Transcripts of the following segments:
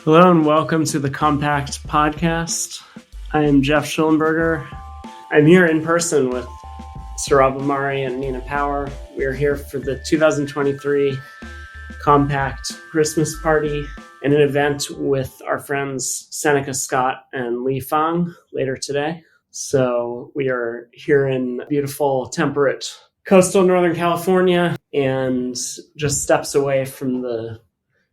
Hello and welcome to the Compact Podcast. I am Geoff Shullenberger. I'm here in person with Sohrab, Ahmari, and Nina Power. We are here for the 2023 Compact Christmas Party and an event with our friends Seneca Scott and Lee Fang later today. So we are here in beautiful, temperate coastal Northern California and just steps away from the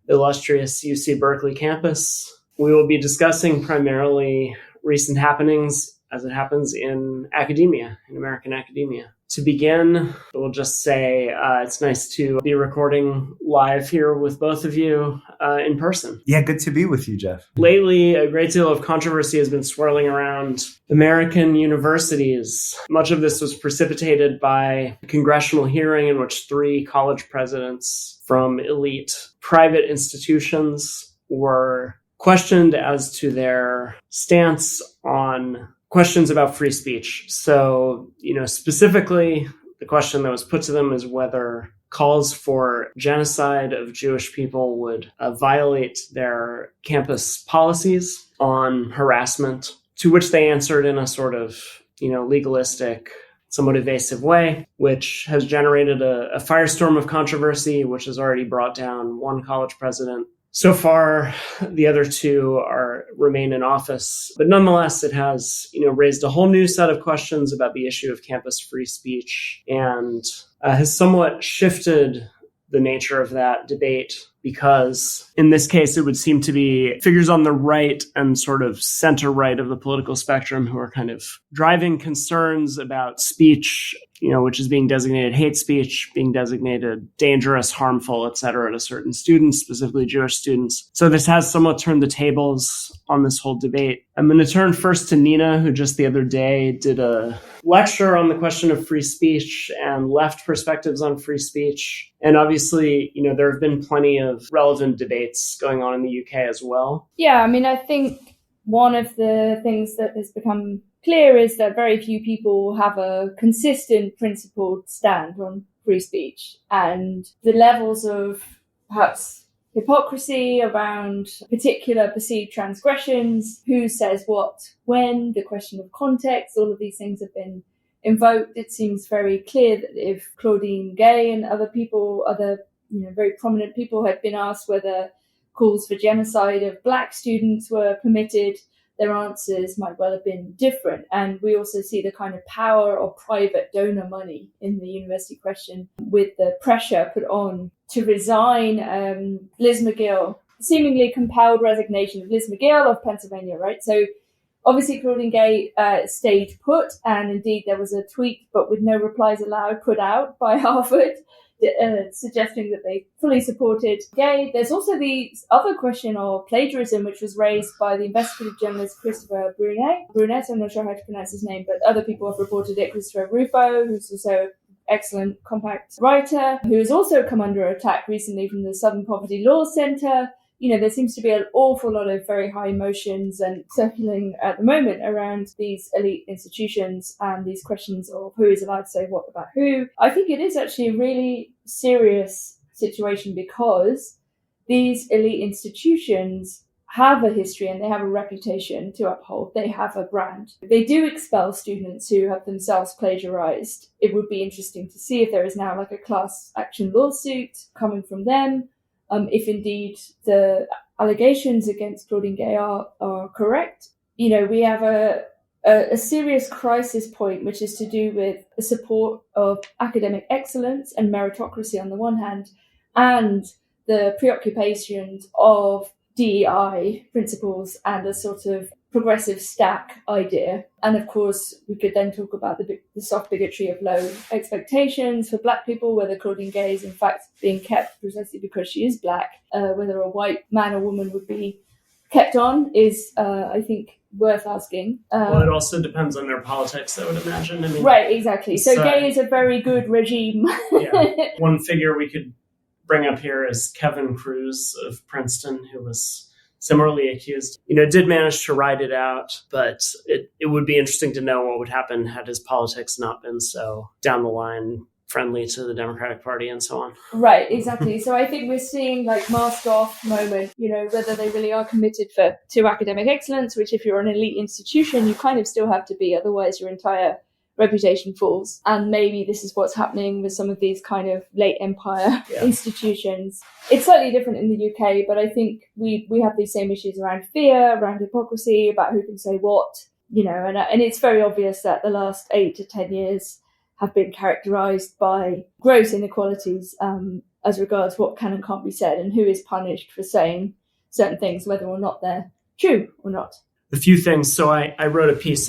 illustrious UC Berkeley campus. We will be discussing primarily recent happenings as it happens in academia, in American academia. To begin, we'll just say it's nice to be recording live here with both of you in person. Yeah, good to be with you, Geoff. Lately, a great deal of controversy has been swirling around American universities. Much of this was precipitated by a congressional hearing in which 3 college presidents from elite private institutions were questioned as to their stance on questions about free speech. So, specifically, the question that was put to them is whether calls for genocide of Jewish people would violate their campus policies on harassment, to which they answered in a sort of, legalistic, somewhat evasive way, which has generated a firestorm of controversy, which has already brought down one college president. So far, the other 2 remain in office, but nonetheless, it has raised a whole new set of questions about the issue of campus free speech and has somewhat shifted the nature of that debate, because in this case, it would seem to be figures on the right and sort of center right of the political spectrum who are kind of driving concerns about speech, which is being designated hate speech, being designated dangerous, harmful, et cetera, to certain students, specifically Jewish students. So this has somewhat turned the tables on this whole debate. I'm going to turn first to Nina, who just the other day did a lecture on the question of free speech and left perspectives on free speech. And obviously, there have been plenty of relevant debates going on in the UK as well. Yeah, I think one of the things that has become clear is that very few people have a consistent principled stand on free speech, and the levels of perhaps hypocrisy around particular perceived transgressions, who says what, when, the question of context, all of these things have been invoked. It seems very clear that if Claudine Gay and other very prominent people had been asked whether calls for genocide of Black students were permitted, their answers might well have been different. And we also see the kind of power of private donor money in the university question, with the pressure put on to resign Liz McGill, seemingly compelled resignation of Liz McGill of Pennsylvania, right? So obviously Claudine Gay stayed put, and indeed there was a tweet, but with no replies allowed, put out by Harvard, suggesting that they fully supported Gay. There's also the other question of plagiarism, which was raised by the investigative journalist Christopher Brunet, I'm not sure how to pronounce his name, but other people have reported it. Christopher Rufo, who's also excellent compact writer, who has also come under attack recently from the Southern Poverty Law Center. There seems to be an awful lot of very high emotions and circulating at the moment around these elite institutions and these questions of who is allowed to say what about who. I think it is actually a really serious situation, because these elite institutions have a history and they have a reputation to uphold. They have a brand. They do expel students who have themselves plagiarized. It would be interesting to see if there is now like a class action lawsuit coming from them. If indeed the allegations against Claudine Gay are correct. We have a serious crisis point, which is to do with the support of academic excellence and meritocracy on the one hand, and the preoccupations of DEI principles and a sort of progressive stack idea. And of course, we could then talk about the soft bigotry of low expectations for Black people, whether Claudine Gay is in fact being kept precisely because she is Black, whether a white man or woman would be kept on is, I think, worth asking. Well, it also depends on their politics, I would imagine. Right, exactly. So Gay is a very good regime. Yeah. One figure we could bring up here is Kevin Cruz of Princeton, who was similarly accused, did manage to ride it out, but it would be interesting to know what would happen had his politics not been so down the line friendly to the Democratic Party and so on. Right, exactly. So I think we're seeing like mask off moment, whether they really are committed to academic excellence, which if you're an elite institution, you kind of still have to be, otherwise your entire reputation falls. And maybe this is what's happening with some of these kind of late empire institutions. It's slightly different in the UK, but I think we have these same issues around fear, around hypocrisy, about who can say what, and it's very obvious that the last 8 to 10 years have been characterised by gross inequalities as regards what can and can't be said and who is punished for saying certain things, whether or not they're true or not. A few things. So I wrote a piece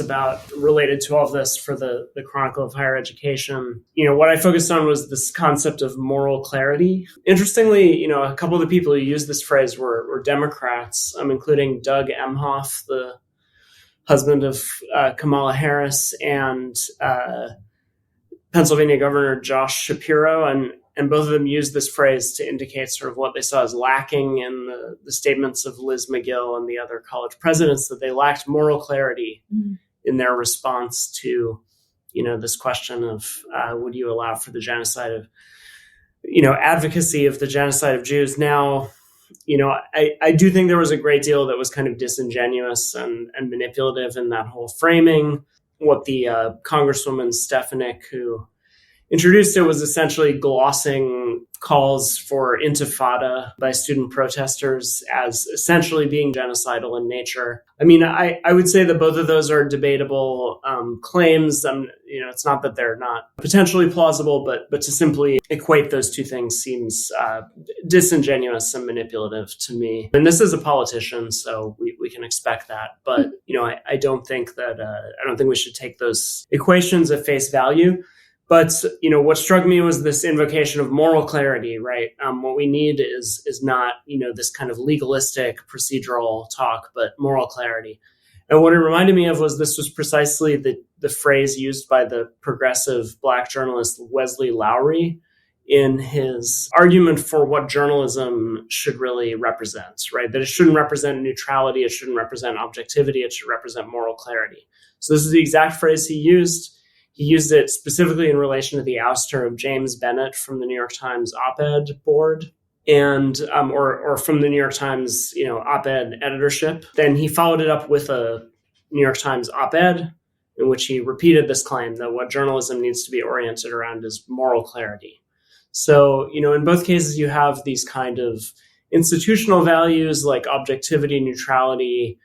related to all of this for the Chronicle of Higher Education. What I focused on was this concept of moral clarity. Interestingly, a couple of the people who used this phrase were Democrats, including Doug Emhoff, the husband of Kamala Harris, and Pennsylvania Governor Josh Shapiro, and both of them used this phrase to indicate sort of what they saw as lacking in the statements of Liz McGill and the other college presidents, that they lacked moral clarity in their response to, this question of would you allow for the genocide of, advocacy of the genocide of Jews. Now, I do think there was a great deal that was kind of disingenuous and manipulative in that whole framing. What the Congresswoman Stefanik, who introduced it, was essentially glossing calls for intifada by student protesters as essentially being genocidal in nature. I would say that both of those are debatable claims. It's not that they're not potentially plausible, but to simply equate those two things seems disingenuous and manipulative to me. And this is a politician, so we can expect that. But I don't think we should take those equations at face value. But, what struck me was this invocation of moral clarity, right? What we need is not, this kind of legalistic procedural talk, but moral clarity. And what it reminded me of was this was precisely the phrase used by the progressive Black journalist Wesley Lowery in his argument for what journalism should really represent, right? That it shouldn't represent neutrality, it shouldn't represent objectivity, it should represent moral clarity. So this is the exact phrase he used. He used it specifically in relation to the ouster of James Bennett from the New York Times op-ed board and or from the New York Times, op-ed editorship. Then he followed it up with a New York Times op-ed in which he repeated this claim that what journalism needs to be oriented around is moral clarity. So, in both cases, you have these kind of institutional values like objectivity, neutrality,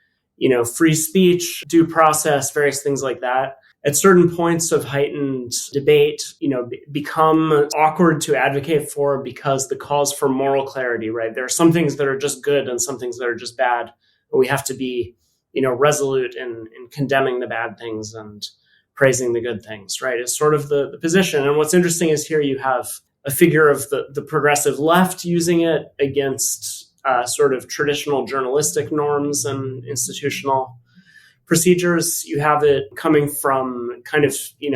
free speech, due process, various things like that. At certain points of heightened debate, become awkward to advocate for because the calls for moral clarity, right? There are some things that are just good and some things that are just bad. But we have to be, resolute in condemning the bad things and praising the good things, right? It's sort of the position. And what's interesting is here you have a figure of the progressive left using it against sort of traditional journalistic norms and institutional procedures. You have it coming from kind of,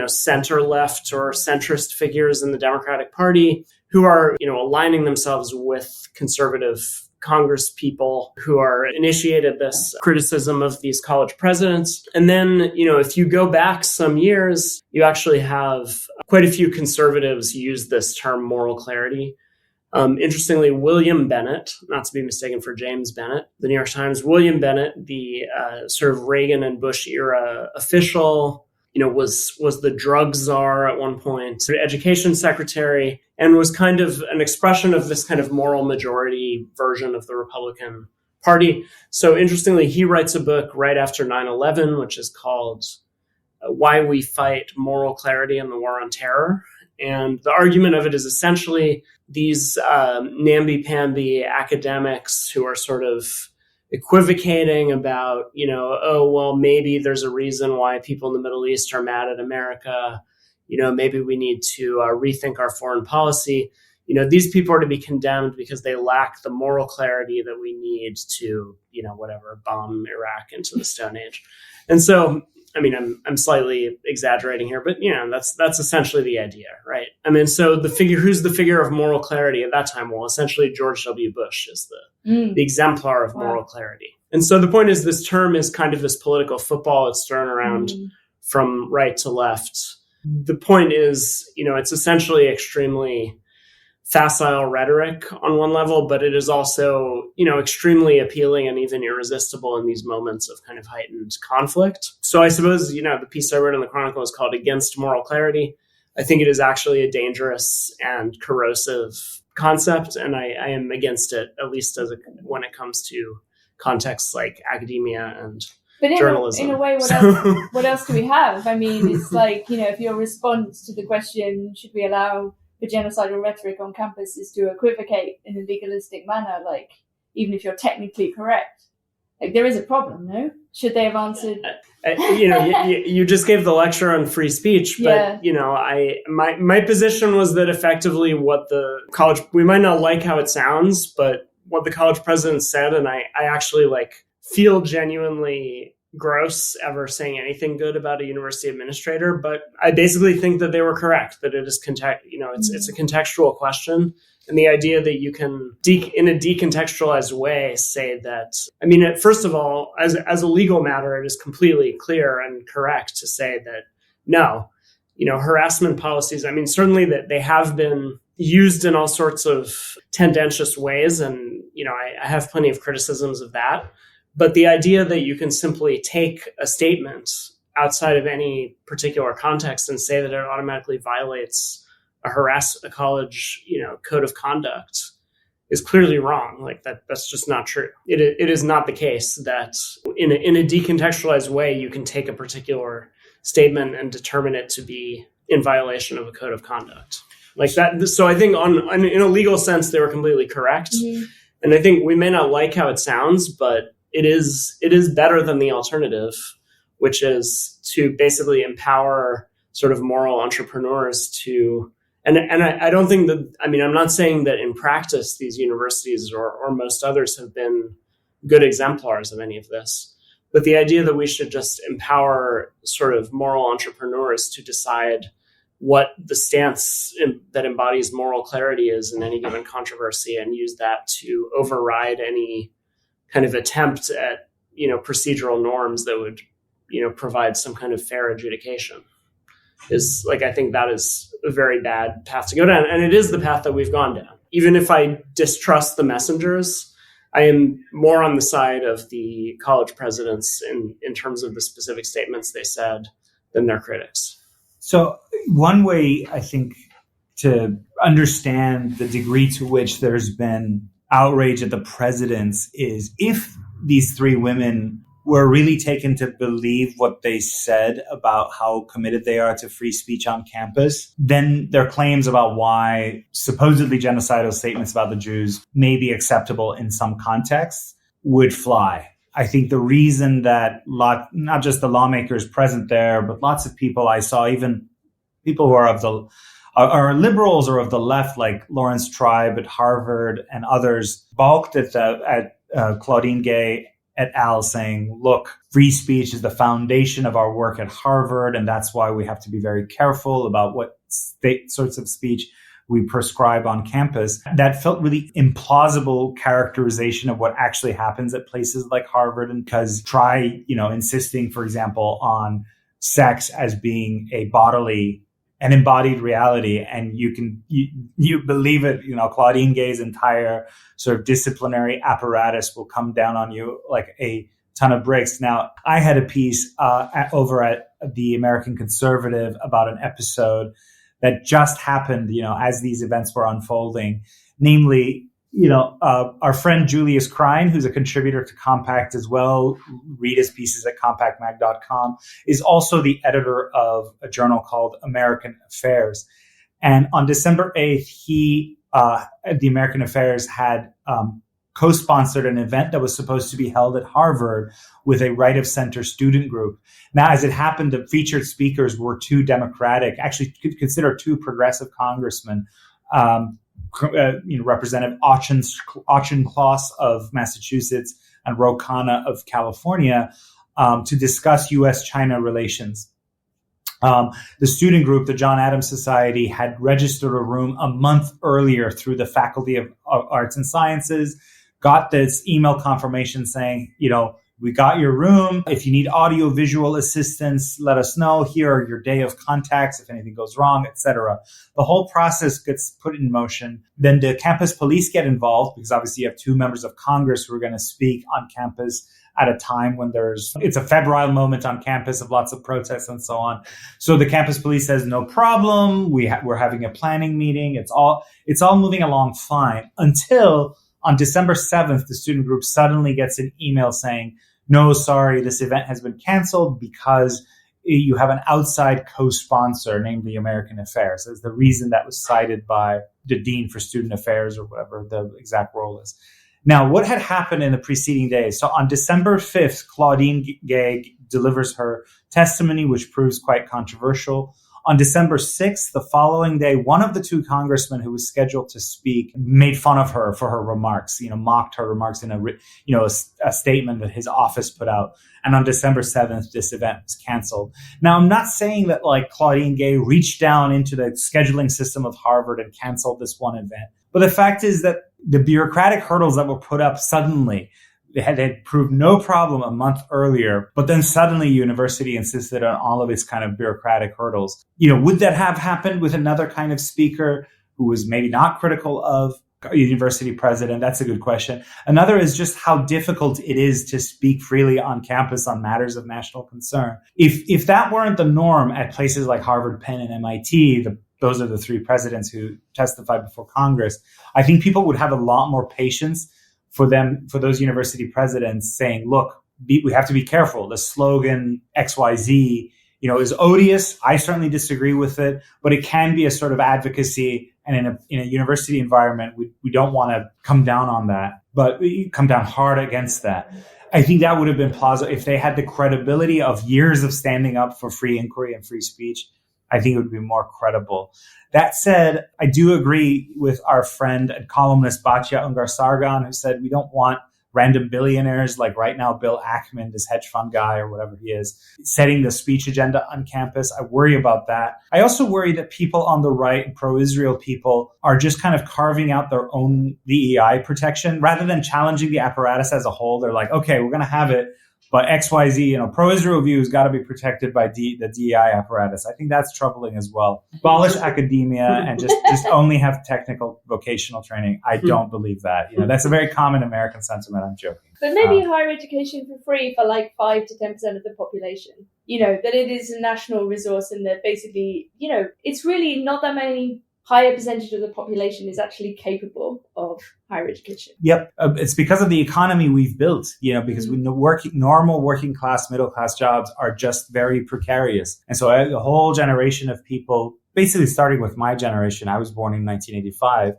center left or centrist figures in the Democratic Party who are, aligning themselves with conservative Congress people who are initiated this criticism of these college presidents. And then, if you go back some years, you actually have quite a few conservatives use this term moral clarity. Interestingly, William Bennett, not to be mistaken for James Bennett, the New York Times, William Bennett, the sort of Reagan and Bush era official, was the drug czar at one point, sort of education secretary, and was kind of an expression of this kind of moral majority version of the Republican Party. So interestingly, he writes a book right after 9/11, which is called Why We Fight Moral Clarity in the War on Terror. And the argument of it is essentially these namby-pamby academics who are sort of equivocating about, maybe there's a reason why people in the Middle East are mad at America. Maybe we need to rethink our foreign policy. These people are to be condemned because they lack the moral clarity that we need to, bomb Iraq into the Stone Age. And so, I'm slightly exaggerating here, but that's essentially the idea, right? So who's the figure of moral clarity at that time? Well, essentially George W. Bush is the exemplar of moral clarity. And so the point is, this term is kind of this political football. It's thrown around from right to left. the point is, it's essentially extremely facile rhetoric on one level, but it is also, extremely appealing and even irresistible in these moments of kind of heightened conflict. So I suppose, the piece I wrote in the Chronicle is called Against Moral Clarity. I think it is actually a dangerous and corrosive concept, and I am against it, at least when it comes to contexts like academia and journalism. In a way, what else do we have? I mean, it's like, if your response to the question, should we allow the genocidal rhetoric on campus, is to equivocate in a legalistic manner, like, even if you're technically correct, like, there is a problem, no? Should they have answered? You just gave the lecture on free speech, but my position was that effectively what the college, we might not like how it sounds, but what the college president said, and I actually feel genuinely gross ever saying anything good about a university administrator, but I basically think that they were correct, that it is it's a contextual question. And the idea that you can, in a decontextualized way, say that, first of all, as a legal matter, it is completely clear and correct to say that, no, harassment policies, certainly that they have been used in all sorts of tendentious ways. And, I have plenty of criticisms of that. But the idea that you can simply take a statement outside of any particular context and say that it automatically violates a college, code of conduct is clearly wrong. That's just not true. It is not the case that in a decontextualized way, you can take a particular statement and determine it to be in violation of a code of conduct like that. So I think in a legal sense, they were completely correct. Mm-hmm. And I think we may not like how it sounds, but it is better than the alternative, which is to basically empower sort of moral entrepreneurs to, and I don't think that, I'm not saying that in practice, these universities or most others have been good exemplars of any of this, but the idea that we should just empower sort of moral entrepreneurs to decide what the stance that embodies moral clarity is in any given controversy and use that to override any kind of attempt at, procedural norms that would, provide some kind of fair adjudication is I think that is a very bad path to go down. And it is the path that we've gone down. Even if I distrust the messengers, I am more on the side of the college presidents in terms of the specific statements they said than their critics. So one way I think to understand the degree to which there's been outrage at the presidents is if these three women were really taken to believe what they said about how committed they are to free speech on campus, then their claims about why supposedly genocidal statements about the Jews may be acceptable in some contexts would fly. I think the reason that not just the lawmakers present there, but lots of people I saw, even people who are liberals or of the left, like Lawrence Tribe at Harvard and others, balked at Claudine Gay et al. Saying, look, free speech is the foundation of our work at Harvard, and that's why we have to be very careful about what sorts of speech we prescribe on campus. That felt really implausible characterization of what actually happens at places like Harvard, and because insisting, for example, on sex as being an embodied reality, and you believe it, Claudine Gay's entire sort of disciplinary apparatus will come down on you like a ton of bricks. Now, I had a piece over at the American Conservative about an episode that just happened, as these events were unfolding, namely, our friend Julius Krein, who's a contributor to Compact as well, read his pieces at compactmag.com, is also the editor of a journal called American Affairs. And on December 8th, he, the American Affairs, had co-sponsored an event that was supposed to be held at Harvard with a right-of-center student group. Now, as it happened, the featured speakers were two Democratic, actually could consider two progressive congressmen, Representative Auchincloss of Massachusetts and Ro Khanna of California, to discuss U.S.-China relations. The student group, the John Adams Society, had registered a room a month earlier through the Faculty of Arts and Sciences, got this email confirmation saying, We got your room. If you need audio visual assistance, let us know. Here are your day of contacts if anything goes wrong, etc. The whole process gets put in motion. Then the campus police get involved because obviously you have two members of Congress who are going to speak on campus at a time when it's a febrile moment on campus of lots of protests and so on. So the campus police says, no problem. We're having a planning meeting. It's all moving along fine until on December 7th, the student group suddenly gets an email saying, no, sorry, this event has been canceled because you have an outside co-sponsor, namely American Affairs. That's the reason that was cited by the Dean for Student Affairs or whatever the exact role is. Now, what had happened in the preceding days? So on December 5th, Claudine Gay delivers her testimony, which proves quite controversial. On December 6th, the following day, one of the two congressmen who was scheduled to speak made fun of her for her remarks, mocked her remarks in a statement that his office put out. And on December 7th, this event was canceled. Now, I'm not saying that Claudine Gay reached down into the scheduling system of Harvard and canceled this one event. But the fact is that the bureaucratic hurdles that were put up suddenly, they had proved no problem a month earlier, but then suddenly university insisted on all of its kind of bureaucratic hurdles. Would that have happened with another kind of speaker who was maybe not critical of a university president? That's a good question. Another is just how difficult it is to speak freely on campus on matters of national concern. If that weren't the norm at places like Harvard, Penn, and MIT, those are the three presidents who testified before Congress, I think people would have a lot more patience for those university presidents saying, look, we have to be careful. The slogan XYZ, is odious. I certainly disagree with it, but it can be a sort of advocacy. And in a university environment, we don't want to come down on that, but we come down hard against that. I think that would have been plausible if they had the credibility of years of standing up for free inquiry and free speech. I think it would be more credible. That said, I do agree with our friend and columnist Batya Ungar-Sargon, who said we don't want random billionaires like right now Bill Ackman, this hedge fund guy or whatever he is, setting the speech agenda on campus. I worry about that. I also worry that people on the right and pro-Israel people are just kind of carving out their own DEI protection rather than challenging the apparatus as a whole. They're like, okay, we're going to have it, but XYZ, pro-Israel views got to be protected by the DEI apparatus. I think that's troubling as well. Abolish academia and just only have technical vocational training. I don't believe that. That's a very common American sentiment. I'm joking. But maybe higher education for free for 5 to 10% of the population. That it is a national resource and that basically, it's really not that many higher percentage of the population is actually capable of higher education. Yep. It's because of the economy we've built, because normal working class, middle class jobs are just very precarious. And so a whole generation of people, basically starting with my generation, I was born in 1985,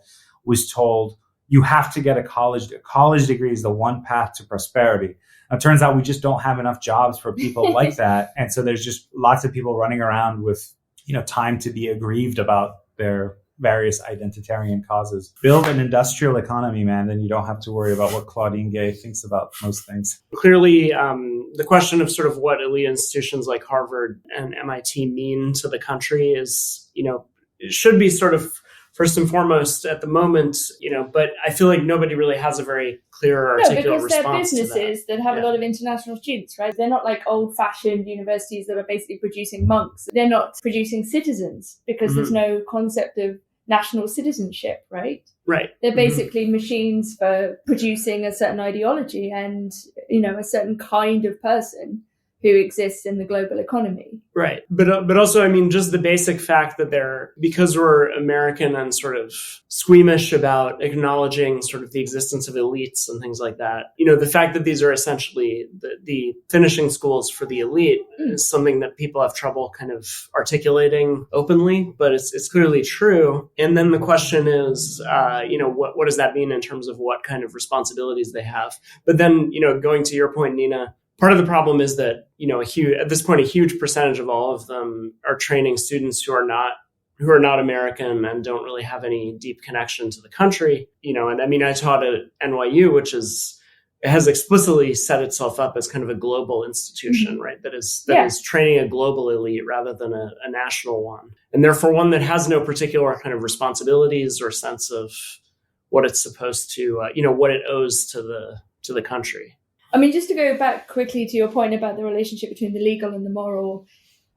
was told you have to get a college degree is the one path to prosperity. Now, it turns out we just don't have enough jobs for people like that. And so there's just lots of people running around with, time to be aggrieved about their various identitarian causes. Build an industrial economy, man, then you don't have to worry about what Claudine Gay thinks about most things. Clearly, the question of sort of what elite institutions like Harvard and MIT mean to the country is, it should be sort of first and foremost at the moment, but I feel like nobody really has a very clear or articulate response to that. Because they're businesses that have a lot of international students, right? They're not like old-fashioned universities that are basically producing monks. They're not producing citizens because there's no concept of national citizenship, right? Right. They're basically machines for producing a certain ideology and, a certain kind of person who exists in the global economy. Right. But also, just the basic fact that because we're American and sort of squeamish about acknowledging sort of the existence of elites and things like that, the fact that these are essentially the finishing schools for the elite is something that people have trouble kind of articulating openly, but it's clearly true. And then the question is, what does that mean in terms of what kind of responsibilities they have? But then, going to your point, Nina, part of the problem is that, at this point, a huge percentage of all of them are training students who are not American and don't really have any deep connection to the country. I taught at NYU, which has explicitly set itself up as kind of a global institution, right? That is training a global elite rather than a national one. And therefore one that has no particular kind of responsibilities or sense of what it's supposed to, what it owes to the country. I mean, just to go back quickly to your point about the relationship between the legal and the moral,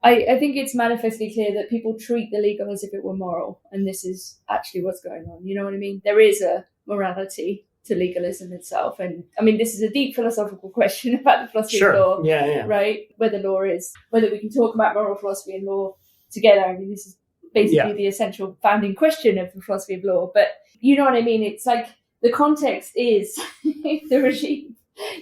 I think it's manifestly clear that people treat the legal as if it were moral, and this is actually what's going on. You know what I mean? There is a morality to legalism itself. And I mean, this is a deep philosophical question about the philosophy of law, right? Whether we can talk about moral philosophy and law together. I mean, this is basically the essential founding question of the philosophy of law. But you know what I mean? It's like the context is the regime,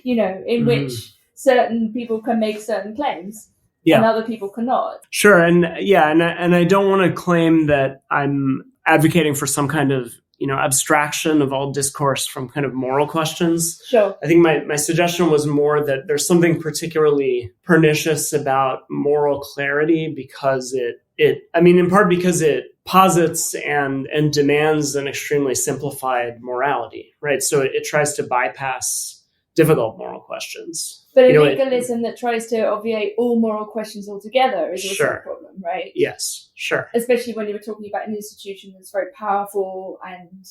in which certain people can make certain claims. And other people cannot. Sure. And I don't want to claim that I'm advocating for some kind of, abstraction of all discourse from kind of moral questions. Sure. I think my suggestion was more that there's something particularly pernicious about moral clarity because in part because it posits and demands an extremely simplified morality, right? So it tries to bypass difficult moral questions. But a legalism that tries to obviate all moral questions altogether is also a problem, right? Yes, sure. Especially when you were talking about an institution that's very powerful and,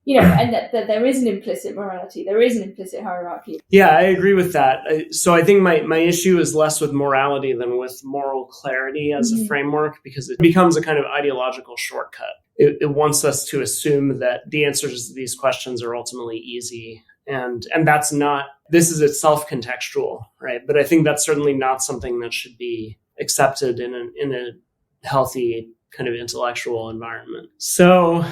and that there is an implicit morality, there is an implicit hierarchy. Yeah, I agree with that. So I think my issue is less with morality than with moral clarity as a framework, because it becomes a kind of ideological shortcut. It wants us to assume that the answers to these questions are ultimately easy. And that's not, this is itself contextual, right? But I think that's certainly not something that should be accepted in a healthy kind of intellectual environment. So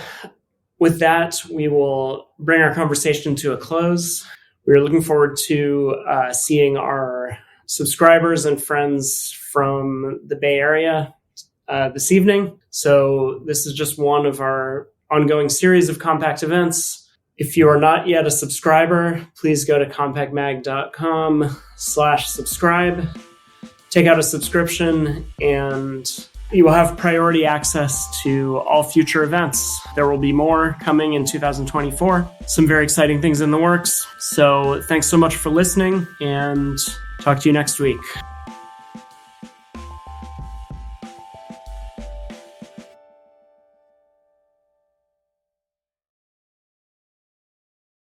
with that, we will bring our conversation to a close. We're looking forward to seeing our subscribers and friends from the Bay Area this evening. So this is just one of our ongoing series of Compact events. If you are not yet a subscriber, please go to compactmag.com/subscribe. Take out a subscription and you will have priority access to all future events. There will be more coming in 2024. Some very exciting things in the works. So thanks so much for listening and talk to you next week.